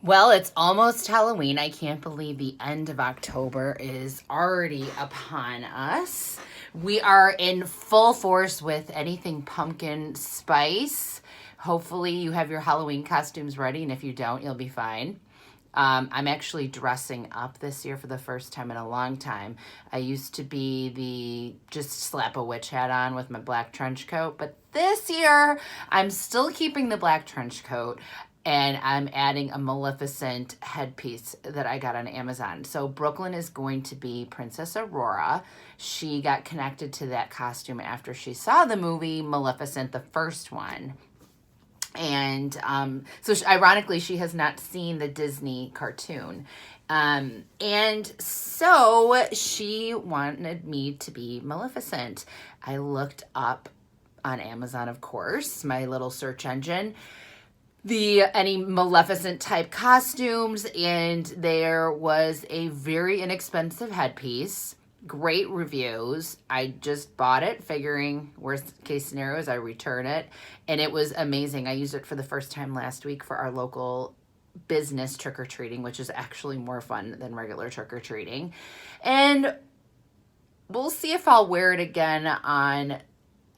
Well, it's almost Halloween. I can't believe the end of October is already upon us. We are in full force with anything pumpkin spice. Hopefully, you have your Halloween costumes ready, and if you don't, you'll be fine. I'm actually dressing up this year for the first time in a long time. I used to be the just slap a witch hat on with my black trench coat, but this year I'm still keeping the black trench coat and I'm adding a Maleficent headpiece that I got on Amazon. So Brooklyn is going to be Princess Aurora. She got connected to that costume after she saw the movie Maleficent, the first one. And ironically, she has not seen the Disney cartoon. And so she wanted me to be Maleficent. I looked up on Amazon, of course, my little search engine, any Maleficent type costumes, and there was a very inexpensive headpiece. Great reviews. I just bought it, figuring worst case scenario is I return it, and it was amazing. I used it for the first time last week for our local business trick-or-treating, which is actually more fun than regular trick-or-treating. And we'll see if I'll wear it again on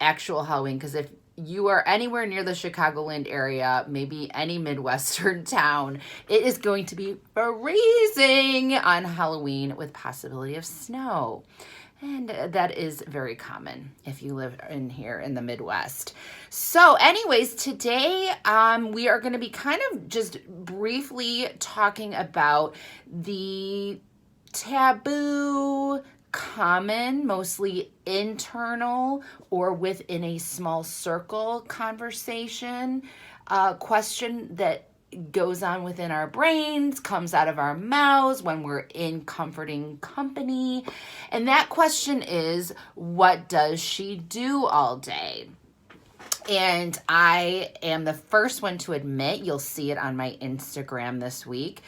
actual Halloween, because if you are anywhere near the Chicagoland area, maybe any Midwestern town, it is going to be freezing on Halloween with possibility of snow. And that is very common if you live in here in the Midwest. So anyways, today we are going to be kind of just briefly talking about the taboo, common, mostly internal or within a small circle conversation, question that goes on within our brains, comes out of our mouths when we're in comforting company. And that question is, what does she do all day? And I am the first one to admit, you'll see it on my Instagram this week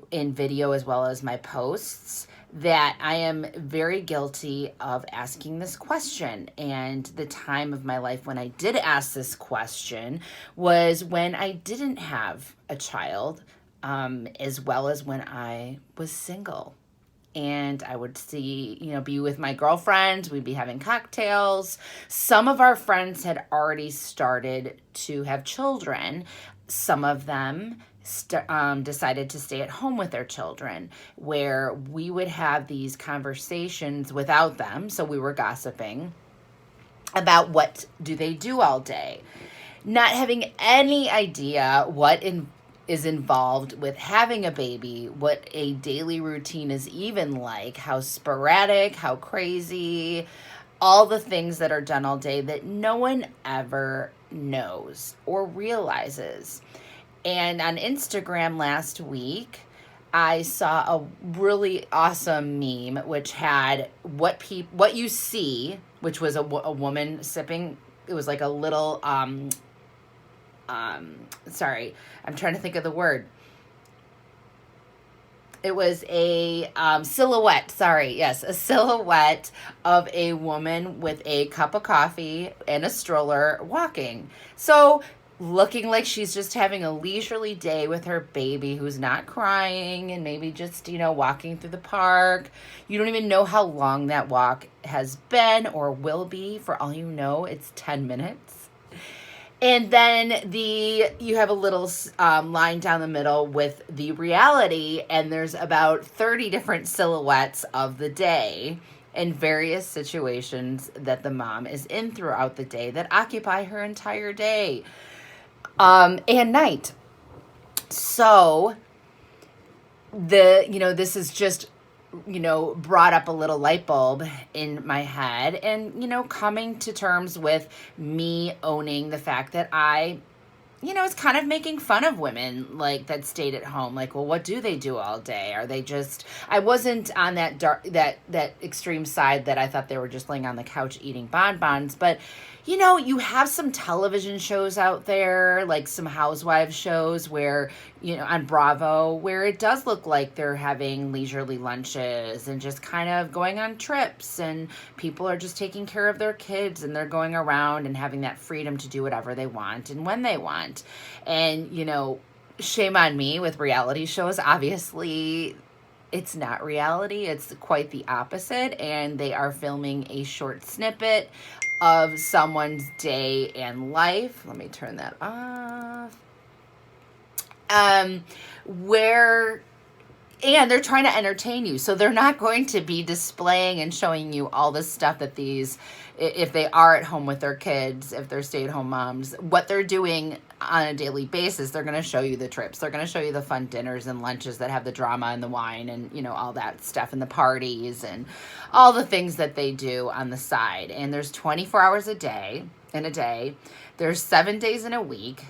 in video as well as my posts, that I am very guilty of asking this question. And the time of my life when I did ask this question was when I didn't have a child, as well as when I was single. And I would be with my girlfriends, we'd be having cocktails. Some of our friends had already started to have children. Some of them decided to stay at home with their children, where we would have these conversations without them. So we were gossiping about what do they do all day, not having any idea what is involved with having a baby, what a daily routine is even like, how sporadic, how crazy, all the things that are done all day that no one ever knows or realizes. And on Instagram last week, I saw a really awesome meme which had what you see, which was a woman sipping. It was like a little sorry, I'm trying to think of the word. It was a silhouette. Sorry, yes, a silhouette of a woman with a cup of coffee and a stroller walking. So looking like she's just having a leisurely day with her baby who's not crying and maybe just, walking through the park. You don't even know how long that walk has been or will be. For all you know, it's 10 minutes. And then you have a little line down the middle with the reality, and there's about 30 different silhouettes of the day in various situations that the mom is in throughout the day that occupy her entire day. And night. So this is just, brought up a little light bulb in my head and, coming to terms with me owning the fact that I, it's kind of making fun of women like that stayed at home. Like, well, what do they do all day? Are they just, I wasn't on that extreme side that I thought they were just laying on the couch eating bonbons, but you have some television shows out there, like some housewives shows where, on Bravo, where it does look like they're having leisurely lunches and just kind of going on trips, and people are just taking care of their kids and they're going around and having that freedom to do whatever they want and when they want. And, shame on me with reality shows. Obviously, it's not reality, it's quite the opposite. And they are filming a short snippet of someone's day and life. Let me turn that off. Um, where and they're trying to entertain you. So they're not going to be displaying and showing you all this stuff that these, if they are at home with their kids, if they're stay-at-home moms, what they're doing on a daily basis. They're going to show you the trips. They're going to show you the fun dinners and lunches that have the drama and the wine and, you know, all that stuff, and the parties and all the things that they do on the side. And there's 24 hours a day in a day. There's 7 days in a week.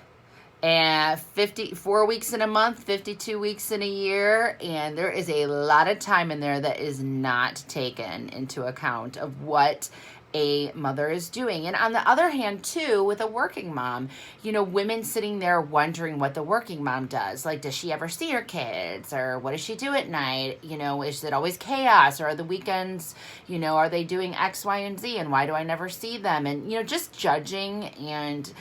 And 54 weeks in a month, 52 weeks in a year. And there is a lot of time in there that is not taken into account of what a mother is doing. And on the other hand, too, with a working mom, you know, women sitting there wondering what the working mom does. Like, does she ever see her kids? Or what does she do at night? You know, is it always chaos? Or are the weekends, you know, are they doing X, Y, and Z? And why do I never see them? And, you know, just judging and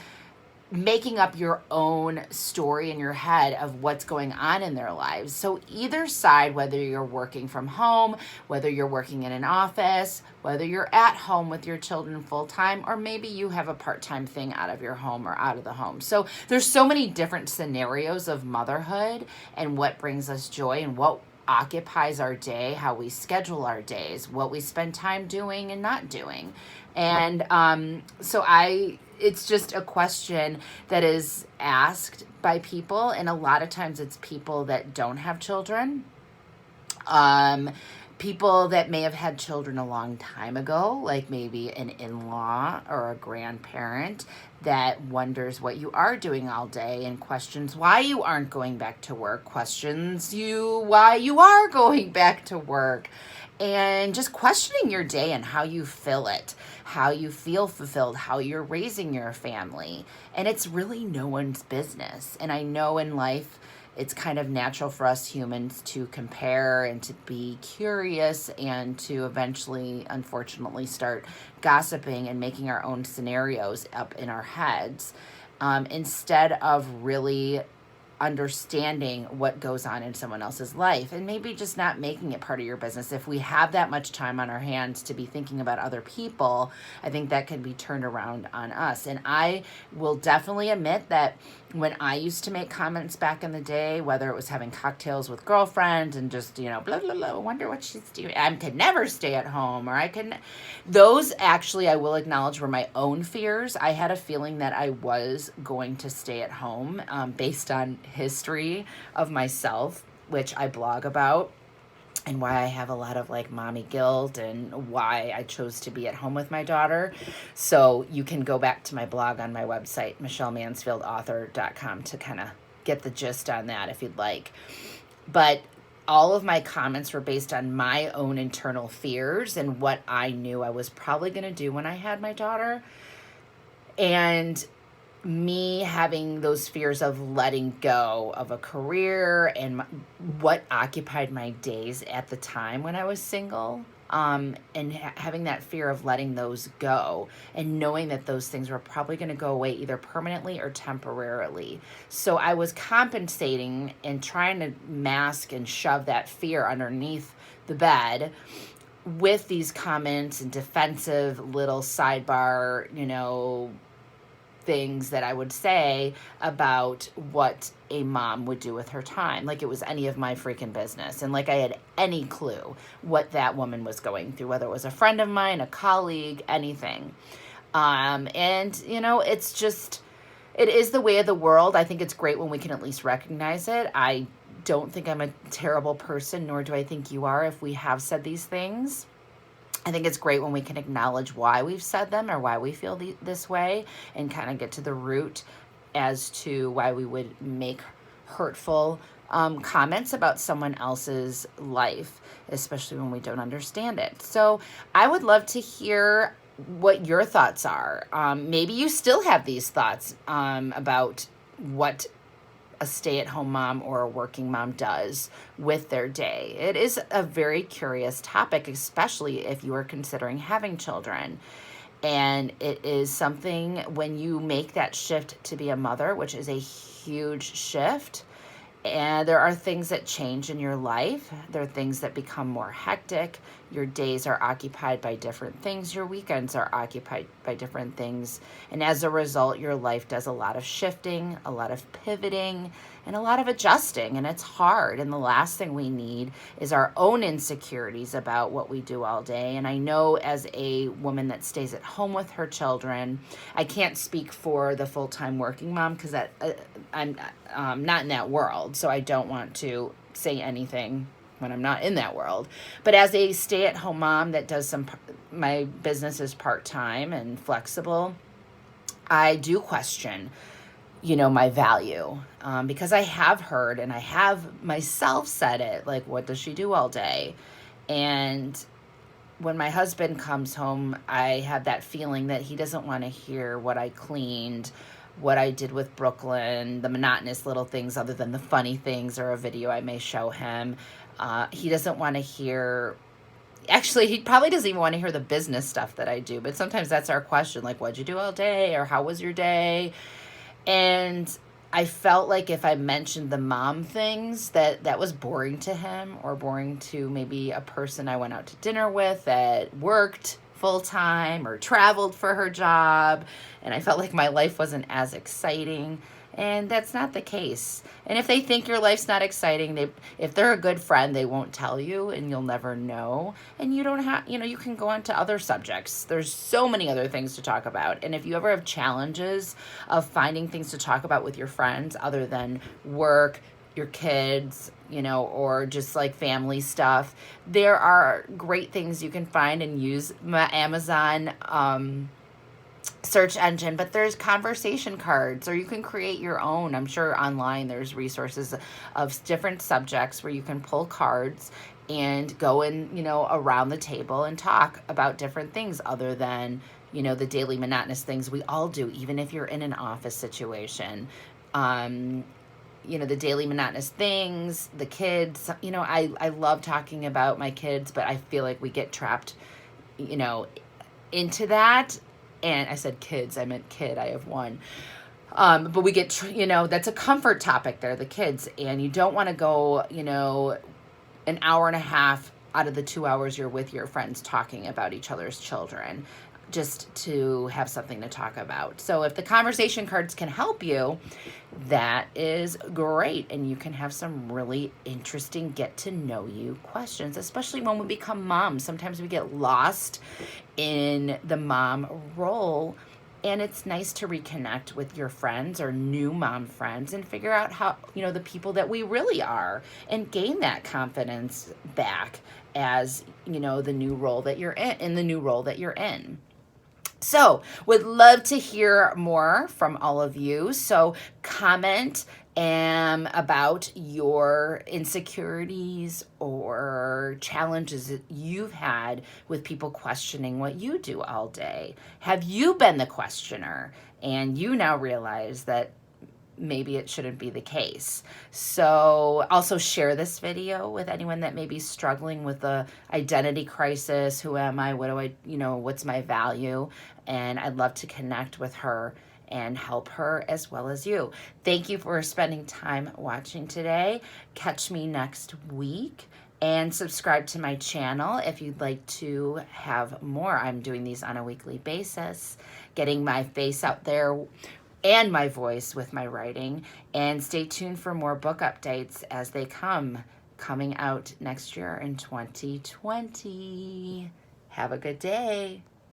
making up your own story in your head of what's going on in their lives. So either side, whether you're working from home, whether you're working in an office, whether you're at home with your children full time, or maybe you have a part-time thing out of your home or out of the home. So there's so many different scenarios of motherhood and what brings us joy and what occupies our day, how we schedule our days, what we spend time doing and not doing. And it's just a question that is asked by people, and a lot of times it's people that don't have children, people that may have had children a long time ago, like maybe an in-law or a grandparent that wonders what you are doing all day and questions why you aren't going back to work, questions why you are going back to work, and just questioning your day and how you fill it, how you feel fulfilled, how you're raising your family. And it's really no one's business. And I know in life, it's kind of natural for us humans to compare and to be curious and to eventually, unfortunately, start gossiping and making our own scenarios up in our heads, instead of really understanding what goes on in someone else's life and maybe just not making it part of your business. If we have that much time on our hands to be thinking about other people, I think that can be turned around on us. And I will definitely admit that when I used to make comments back in the day, whether it was having cocktails with girlfriends and just, you know, blah, blah, blah, wonder what she's doing. I could never stay at home, or those actually, I will acknowledge, were my own fears. I had a feeling that I was going to stay at home, based on history of myself, which I blog about, and why I have a lot of like mommy guilt and why I chose to be at home with my daughter. So you can go back to my blog on my website, michellemansfieldauthor.com, to kind of get the gist on that if you'd like. But all of my comments were based on my own internal fears and what I knew I was probably going to do when I had my daughter. And me having those fears of letting go of a career and what occupied my days at the time when I was single, and having that fear of letting those go and knowing that those things were probably going to go away either permanently or temporarily. So I was compensating and trying to mask and shove that fear underneath the bed with these comments and defensive little sidebar, you know, things that I would say about what a mom would do with her time, like it was any of my freaking business, and like I had any clue what that woman was going through, whether it was a friend of mine, a colleague, anything. And you know, it is the way of the world. I think it's great when we can at least recognize it. I don't think I'm a terrible person, nor do I think you are if we have said these things. I think it's great when we can acknowledge why we've said them or why we feel this way, and kind of get to the root as to why we would make hurtful comments about someone else's life, especially when we don't understand it. So I would love to hear what your thoughts are. Maybe you still have these thoughts about what a stay-at-home mom or a working mom does with their day. It is a very curious topic, especially if you are considering having children. And it is something, when you make that shift to be a mother, which is a huge shift, And there are things that change in your life. There are things that become more hectic. Your days are occupied by different things. Your weekends are occupied by different things. And as a result, your life does a lot of shifting, a lot of pivoting, and a lot of adjusting. And it's hard. And the last thing we need is our own insecurities about what we do all day. And I know as a woman that stays at home with her children, I can't speak for the full-time working mom because I'm not in that world. So I don't want to say anything when I'm not in that world. But as a stay-at-home mom that does my business is part-time and flexible, I do question, my value, because I have heard and I have myself said it, like, what does she do all day? And when my husband comes home, I have that feeling that he doesn't want to hear what I cleaned, what I did with Brooklyn, the monotonous little things other than the funny things or a video I may show him. He doesn't want to hear, actually, he probably doesn't even want to hear the business stuff that I do, but sometimes that's our question, like, what'd you do all day, or how was your day? And I felt like if I mentioned the mom things, that was boring to him, or boring to maybe a person I went out to dinner with that worked full-time or traveled for her job, and I felt like my life wasn't as exciting. And that's not the case. And if they think your life's not exciting, if they're a good friend, they won't tell you, and you'll never know. And you don't have, you can go on to other subjects. There's so many other things to talk about. And if you ever have challenges of finding things to talk about with your friends other than work, your kids, or just like family stuff, there are great things you can find and use my Amazon search engine, but there's conversation cards, or you can create your own. I'm sure online there's resources of different subjects where you can pull cards and go in, around the table and talk about different things other than, the daily monotonous things we all do, even if you're in an office situation. The daily monotonous things, the kids, I love talking about my kids, but I feel like we get trapped, into that. And I said kids, I meant kid, I have one. But we get, that's a comfort topic there, the kids. And you don't want to go, an hour and a half out of the 2 hours you're with your friends talking about each other's children, just to have something to talk about. So if the conversation cards can help you, that is great. And you can have some really interesting get to know you questions, especially when we become moms. Sometimes we get lost in the mom role, and it's nice to reconnect with your friends or new mom friends and figure out how, the people that we really are, and gain that confidence back as, the new role that you're in the new role that you're in. So would love to hear more from all of you. So comment about your insecurities or challenges that you've had with people questioning what you do all day. Have you been the questioner and you now realize that maybe it shouldn't be the case? So also share this video with anyone that may be struggling with the identity crisis. Who am I? What do I, what's my value? And I'd love to connect with her and help her as well as you. Thank you for spending time watching today. Catch me next week. And subscribe to my channel if you'd like to have more. I'm doing these on a weekly basis, getting my face out there and my voice with my writing. And stay tuned for more book updates as they coming out next year in 2020. Have a good day.